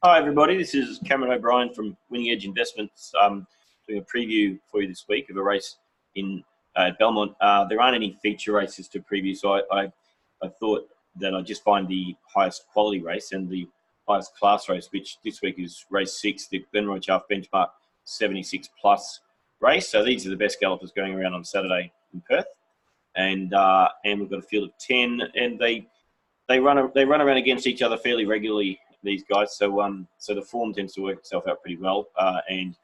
Hi everybody, this is Cameron O'Brien from Winning Edge Investments. Doing a preview for you this week of a race in Belmont. There aren't any feature races to preview, so I thought that I'd just find the highest quality race and the highest class race, which this week is race 6, the Glenroy Chaff Benchmark 76 Plus race. So these are the best gallopers going around on Saturday in Perth, and we've got a field of 10, and they run around against each other fairly regularly, these guys. So so the form tends to work itself out pretty well, and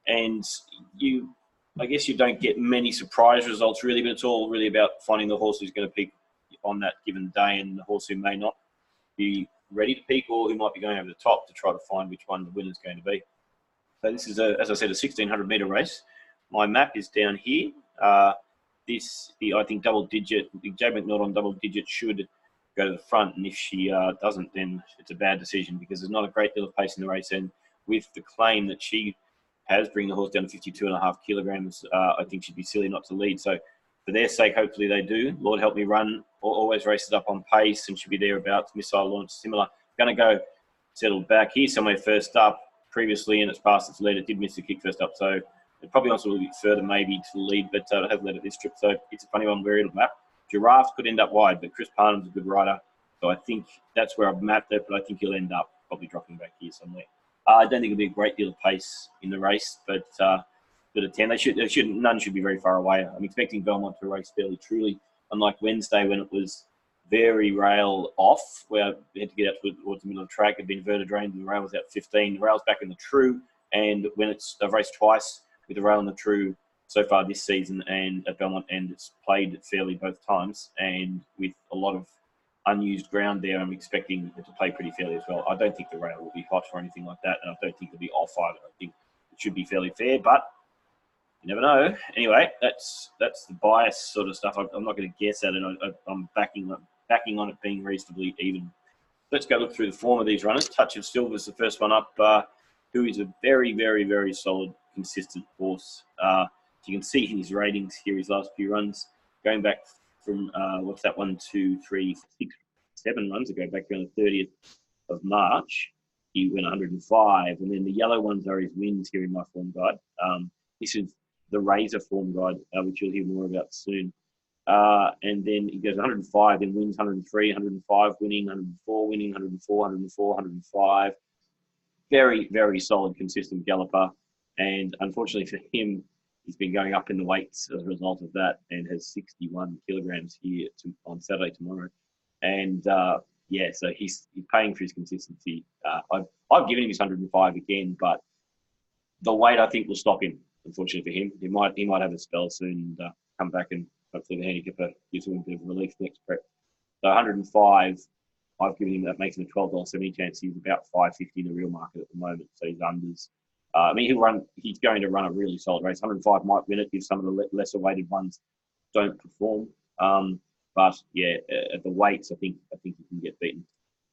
I guess you don't get many surprise results really, but it's all really about finding the horse who's going to peak on that given day, and the horse who may not be ready to peak, or who might be going over the top to try to find which one the winner's going to be. So this is, as I said, a 1,600 metre race. My map is down here. I think double digit, Jade McNaught on double digit should go to the front, and if she doesn't, then it's a bad decision, because there's not a great deal of pace in the race, and with the claim that she has, bringing the horse down to 52.5 kilograms, I think she'd be silly not to lead. So for their sake, hopefully they do. Lord Help Me Run always races up on pace and should be thereabouts. Missile Launch, similar. Going to go settled back here somewhere first up. Previously, and it's past its lead, it did miss the kick first up, so it probably wants a little bit further maybe to the lead, but it has led at this trip, so it's a funny one where it'll map. Giraffe could end up wide, but Chris Parnham's a good rider, so I think that's where I've mapped it, but I think he'll end up probably dropping back here somewhere. I don't think it'll be a great deal of pace in the race, but a 10. None should be very far away. I'm expecting Belmont to race fairly truly, unlike Wednesday when it was very rail off, where we had to get out towards the middle of the track. It'd been inverted rain, and the rail was out 15. The rail's back in the true, and when I've raced twice with the rail and the true so far this season and at Belmont, and it's played fairly both times, and with a lot of unused ground there, I'm expecting it to play pretty fairly as well. I don't think the rail will be hot or anything like that, and I don't think it'll be off either. I think it should be fairly fair, but you never know. Anyway, that's the bias sort of stuff. I'm not going to guess at it. I'm backing on it being reasonably even. Let's go look through the form of these runners. Touch of Silver is the first one up, who is a very, very, very solid, consistent horse. You can see his ratings here, his last few runs, going back from, what's that, 1, 2, 3, 6, 7 runs ago, back around the 30th of March. He went 105, and then the yellow ones are his wins here in my form guide. This is the Razor form guide, which you'll hear more about soon. And then he goes 105, then wins 103, 105 winning, 104 winning, 104, 104, 105. Very, very solid, consistent galloper. And unfortunately for him, he's been going up in the weights as a result of that, and has 61 kilograms here on Saturday tomorrow. And yeah, so he's paying for his consistency. I've given him his 105 again, but the weight I think will stop him. Unfortunately for him, he might have a spell soon and come back, and hopefully the handicapper gives him a bit of relief next prep. So 105, I've given him, that makes him a $12.70 chance. He's about $5.50 in the real market at the moment, so he's unders. I mean, he's going to run a really solid race. 105 might win it if some of the lesser weighted ones don't perform. But yeah, at the weights, I think he can get beaten.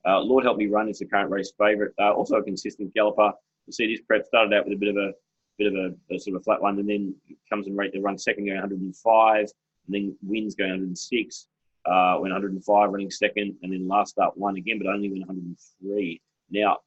Lord Help Me Run is the current race favourite. Also a consistent galloper. You see this prep started out with a bit of a sort of flat one, and then comes and runs second going 105, and then wins going 106, went 105 running second, and then last start won again, but only went 103. Now,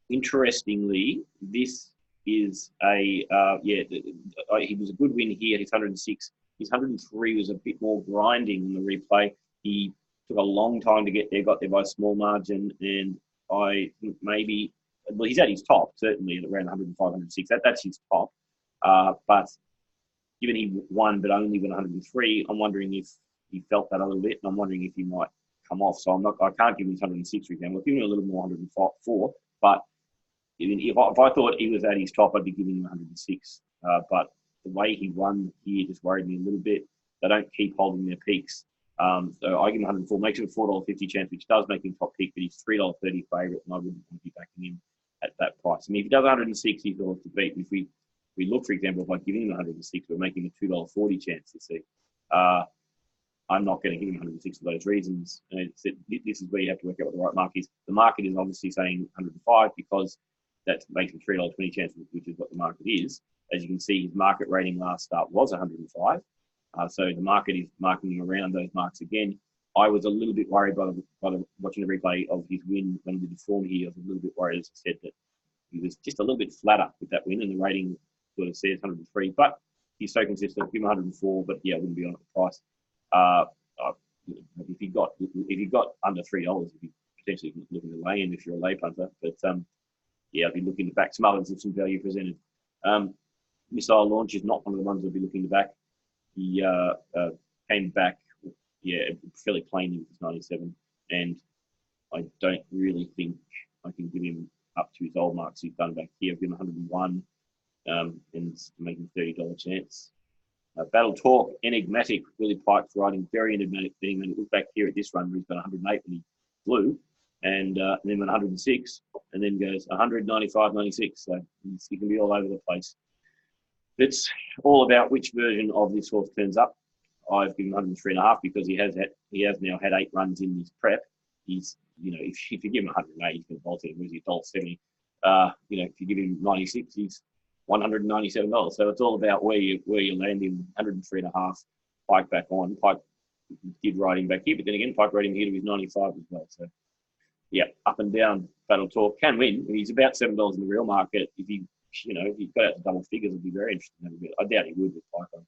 interestingly, this is he was a good win here. His 106, his 103 was a bit more grinding in the replay. He took a long time to get there, got there by a small margin, and I think maybe, well, he's at his top, certainly, at around 105, 106. That's his top. But given he won but only went 103, I'm wondering if he felt that a little bit, and I'm wondering if he might come off. So I can't give him his 106 for example. I'll give him a little more 104, but if I thought he was at his top, I'd be giving him 106. But the way he won here just worried me a little bit. They don't keep holding their peaks. So I give him 104, makes it a $4.50 chance, which does make him top pick, but he's $3.30 favourite, and I wouldn't want to be backing him at that price. I mean, if he does 106, he's all to beat. If we look, for example, by giving him 106, we're making a $2.40 chance to see. I'm not going to give him 106 for those reasons. And this is where you have to work out what the right mark is. The market is obviously saying 105 because that makes a $3.20 chance, which is what the market is. As you can see, his market rating last start was 105. So the market is marking around those marks again. I was a little bit worried by watching the replay of his win when he did the form here. I was a little bit worried, as I said, that he was just a little bit flatter with that win, and the rating sort of says 103. But he's so consistent. Give him 104, but yeah, I wouldn't be on at the price. If you got under $3, you'd be potentially looking to lay in if you're a lay punter. But yeah, I'd be looking to back some others with some value presented. Missile Launch is not one of the ones I'd be looking to back. He came back, fairly plainly with his 97, and I don't really think I can give him up to his old marks he's done back here. I've given 101 and making $30 chance. Battle Talk, enigmatic, really Pike's riding, very enigmatic thing. And look back here at this run where he's got 108 when he flew, and then went 106, and then goes 195, 96. So he can be all over the place. It's all about which version of this horse turns up. I've given 103.5 because he has now had 8 runs in his prep. He's, if you give him 108, he's going to bolt it. Where's he $1.70? If you give him 96, he's $197. So it's all about where you land him. 103.5. Pike back on. Pike did ride him back here, but then again, Pike rode him here to his 95 as well. So yeah, up and down. Battle Talk can win. He's about $7 in the real market. If he got out to double figures, it'd be very interesting. I doubt he would with Pike on.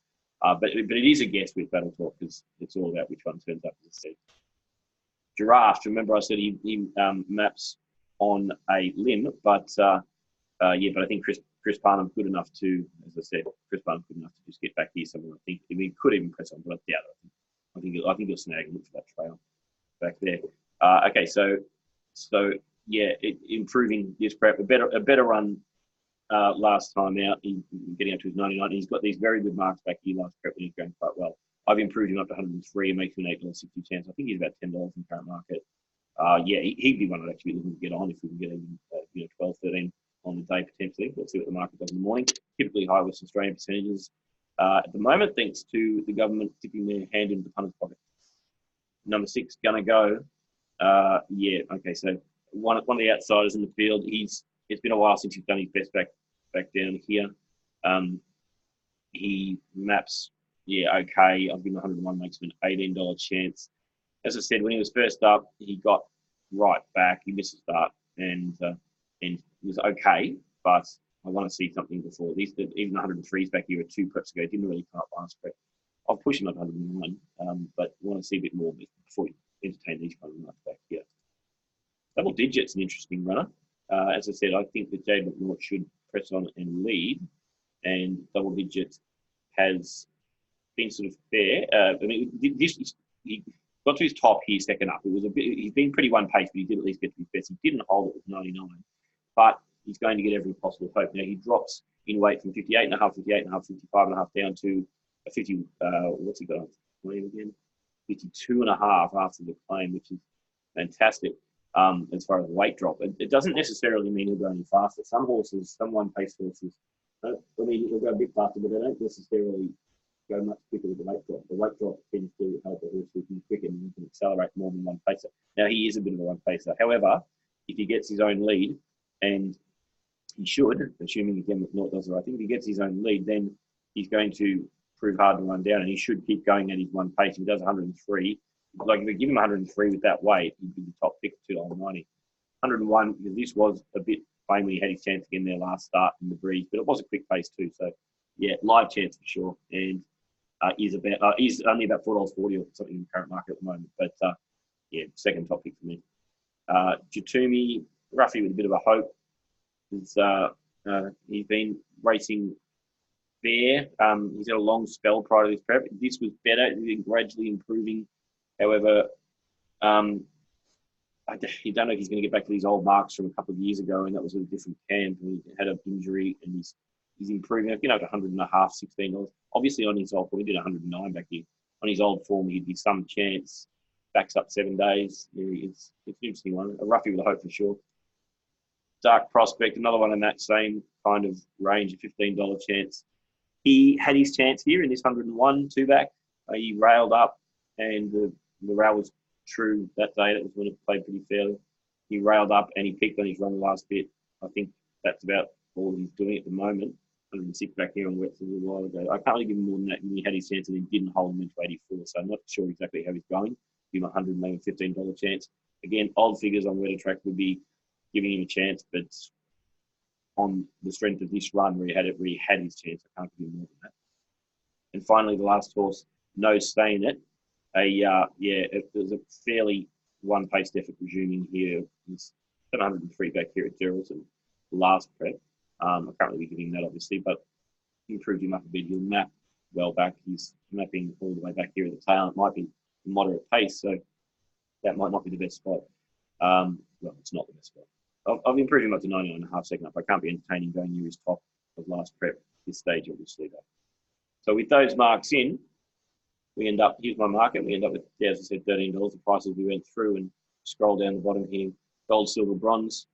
But it is a guess with Battle Talk because it's all about which one turns up, as I said. Giraffe. Remember, I said he maps on a limb, but I think Chris Parnham's good enough to, as I said, Chris Parnham's good enough to just get back here somewhere. I think he could even press on, but I doubt it. I think he'll snag and look for that trail back there. Okay, so improving this prep, a better run last time out. Getting up to his 99. He's got these very good marks back here last prep, and he's going quite well. I've improved him up to 103 and makes him an $8.60 chance. I think he's about $10 in current market. He'd be one I'd actually be looking to get on if we can get even 12, 13 on the day potentially. We'll see what the market does in the morning. Typically high Western Australian percentages at the moment, thanks to the government sticking their hand in the punter's pocket. Number 6 gonna go. So one of the outsiders in the field. It's been a while since he's done his best back down here. He maps. Okay. I've given 101, makes him an $18 chance. As I said, when he was first up, he got right back. He missed a start and was okay, but I want to see something before. Even 103s back here 2 preps ago. Didn't really come up last prep. I'll push him up 101, but I want to see a bit more before you entertain these kind of marks back here. Double Digit's an interesting runner. As I said, I think that Jade McNaught should press on and lead, and Double Digit has been sort of fair. He got to his top here second up. It was he's been pretty one pace, but he did at least get to his best. He didn't hold it with 99, but he's going to get every possible hope. Now he drops in weight from 58.5, 55.5 down to a 50. What's he got on again? 52.5 after the claim, which is fantastic. As far as the weight drop, it doesn't necessarily mean he'll go any faster. Some horses, some one pace horses, he'll go a bit faster, but they don't necessarily go much quicker with the weight drop. The weight drop tends to help a horse who can quicken and can accelerate more than one pacer. Now, he is a bit of a one pacer. However, if he gets his own lead, and he should, assuming again McNaught does the right thing, if he gets his own lead, then he's going to prove hard to run down, and he should keep going at his one pace. If he does 103, like if we give him 103 with that weight, he'd be the top pick for $2.90. 101, because this was a bit plain when he had his chance again there last start in the breeze, but it was a quick pace too. So, yeah, live chance for sure. And is only about $4.40 or something in the current market at the moment. But second top pick for me. Jatumi, roughly with a bit of a hope. He's been racing fair. He's had a long spell prior to this prep. This was better. He's been gradually improving. However, you don't know if he's going to get back to these old marks from a couple of years ago, and that was a different camp. He had an injury, and he's improving. Up to 100.5, $16. Obviously, on his old form, he did 109 back here. On his old form, he'd be some chance. Backs up 7 days. It's an interesting one. A roughie with a hope for sure. Dark Prospect, another one in that same kind of range, a $15 chance. He had his chance here in this 101 2-back. He railed up, and the rail was true that day. That was when it played pretty fairly. He railed up and he peaked on his run the last bit. I think that's about all he's doing at the moment. 106 back here on wets a little while ago. I can't really give him more than that. He had his chance and he didn't hold him into 84, so I'm not sure exactly how he's going. give him $100, maybe $15 chance. Again, old figures on where to track would be giving him a chance, but on the strength of this run where he had his chance, I can't give you more than that. And finally, the last horse, No Staying It. It was a fairly one-paced effort resuming here. It's 103 back here at Geraldton, last prep. I can't really be giving that, obviously, but improved him up a bit. He'll map well back. He's mapping all the way back here at the tail. It might be a moderate pace, so that might not be the best spot. Well, it's not the best spot. I've improved him up to 99.5 second up. I can't be entertaining going near his top of last prep at this stage, obviously, though. So with those marks in, we end up, here's my market, we end up with, as I said, $13. The prices we went through and scroll down the bottom here. Gold, silver, bronze.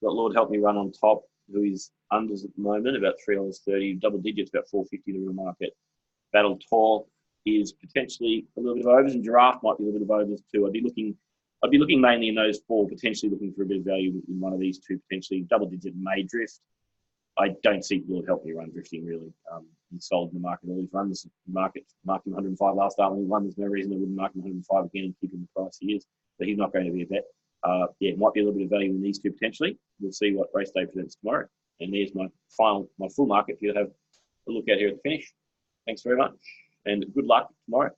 Got Lord Help Me Run on top, who is unders at the moment, about $3.30. Double digits, about $4.50 the real market. Battle Tour is potentially a little bit of overs, and Giraffe might be a little bit of overs too. I'd be looking mainly in those four, potentially looking for a bit of value in one of these two, potentially. Double digit may drift. I don't see Lord Help Me Run drifting, really. He's sold in the market all his runs. The market marked him 105 last start when he won. There's no reason they wouldn't mark him 105 again and keep him the price he is. So he's not going to be a bet. It might be a little bit of value in these two potentially. We'll see what race day presents tomorrow. And there's my full market for you to have a look at here at the finish. Thanks very much, and good luck tomorrow.